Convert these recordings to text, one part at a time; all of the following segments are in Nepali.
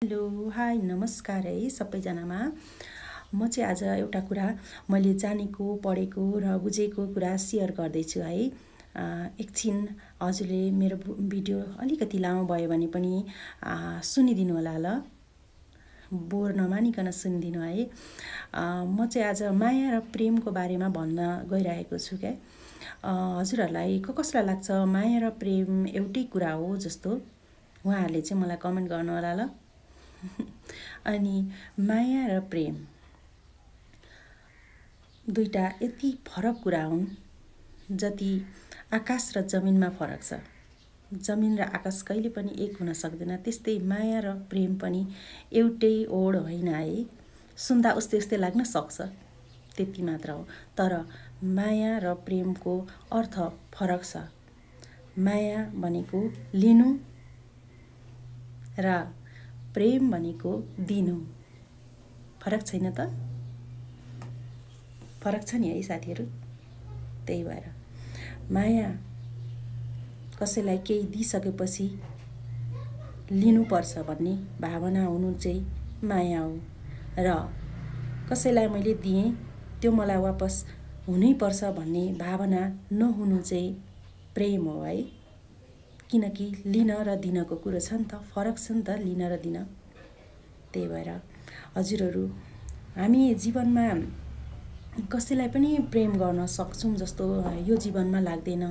हेलो हाई नमस्कार है सबैजनामा। म चाहिँ आज एउटा कुरा मैले जानेको पढेको र बुझेको कुरा सेयर गर्दैछु है। एकछिन हजुरले मेरो भिडियो अलिकति लामो भयो भने पनि सुनिदिनु होला ल, बोर नमानिकन सुनिदिनु है। म चाहिँ आज माया र प्रेमको बारेमा भन्न गइरहेको छु क्या। हजुरहरूलाई कसलाई लाग्छ माया र प्रेम एउटै कुरा हो जस्तो? उहाँहरूले चाहिँ मलाई कमेन्ट गर्नु होला ल। अनि माया र प्रेम दुईटा यति फरक कुरा हुन् जति आकाश र जमिनमा फरक छ। जमिन र आकाश कहिले पनि एक हुन सक्दैन, त्यस्तै माया र प्रेम पनि एउटै ओड होइन है। सुन्दा उस्तै उस्तै लाग्न सक्छ, त्यति मात्र हो। तर माया र प्रेमको अर्थ फरक छ। माया भनेको लिनु र प्रेम भनेको दिनु। फरक छैन त? फरक छ नि है साथीहरू। त्यही भएर माया कसैलाई केही दिइसकेपछि लिनुपर्छ भन्ने भावना हुनु चाहिँ माया हो, र कसैलाई मैले दिएँ त्यो मलाई वापस हुनैपर्छ भन्ने भावना नहुनु चाहिँ प्रेम हो है। किनकि लिन र दिनको कुरो छ नि त, फरक छ नि त लिन र दिन। त्यही भएर हजुरहरू हामी जीवनमा कसैलाई पनि प्रेम गर्न सक्छौँ जस्तो यो जीवनमा लाग्दैन।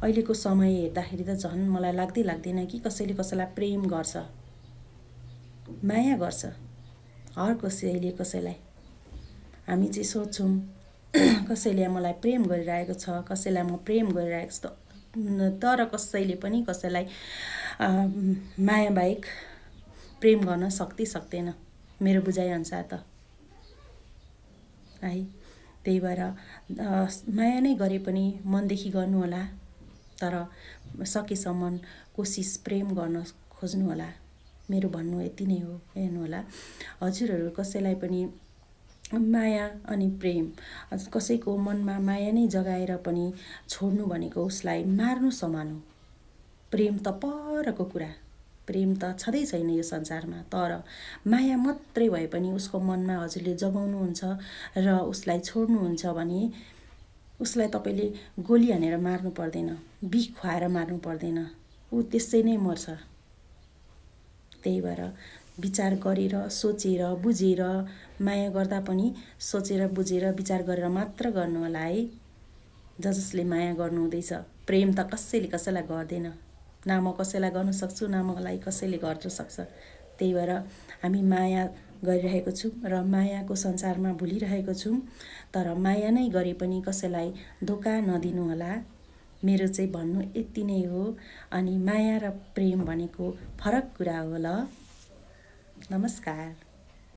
अहिलेको समय हेर्दाखेरि त झन् मलाई लाग्दैन कि कसैले कसैलाई प्रेम गर्छ, माया गर्छ। हर कसैले कसैलाई हामी चाहिँ सोच्छौँ कसैले मलाई प्रेम गरिरहेको छ, कसैलाई म प्रेम गरिरहेको छु, तर कसैले पनि कसैलाई माया बाहेक प्रेम गर्न सक्दैन मेरो बुझाइअनुसार त है। त्यही भएर माया नै गरे पनि मनदेखि गर्नु होला, तर सकेसम्म कोसिस प्रेम गर्न खोज्नु होला। मेरो भन्नु यति नै हो। हेर्नु होला हजुरहरू कसैलाई पनि माया अनि प्रेम, कसैको मनमा माया नै जगाएर पनि छोड्नु भनेको उसलाई मार्नु समान हो। प्रेम त परको कुरा, प्रेम त छँदै छैन यो संसारमा। तर माया मात्रै भए पनि उसको मनमा हजुरले जगाउनुहुन्छ र उसलाई छोड्नुहुन्छ भने उसलाई तपाईँले गोली हानेर मार्नु पर्दैन, बिख खुवाएर मार्नु पर्दैन, ऊ त्यसै नै मर्छ। त्यही भएर विचार गरेर सोचेर बुझेर माया गर्दा पनि सोचेर बुझेर विचार गरेर मात्र गर्नु होला है। जसले माया गर्नु हुँदैछ, प्रेम त कसैले कसैलाई गर्दैन। न म कसैलाई गर्न सक्छु, न मलाई कसैले गर्न सक्छ। त्यही भएर हामी माया गरिरहेको छौँ र मायाको संसारमा भुलिरहेको छौँ। तर माया नै गरे पनि कसैलाई धोका नदिनु होला। मेरो चाहिँ भन्नु यति नै हो। अनि माया र प्रेम भनेको फरक कुरा हो ल। नमस्कार।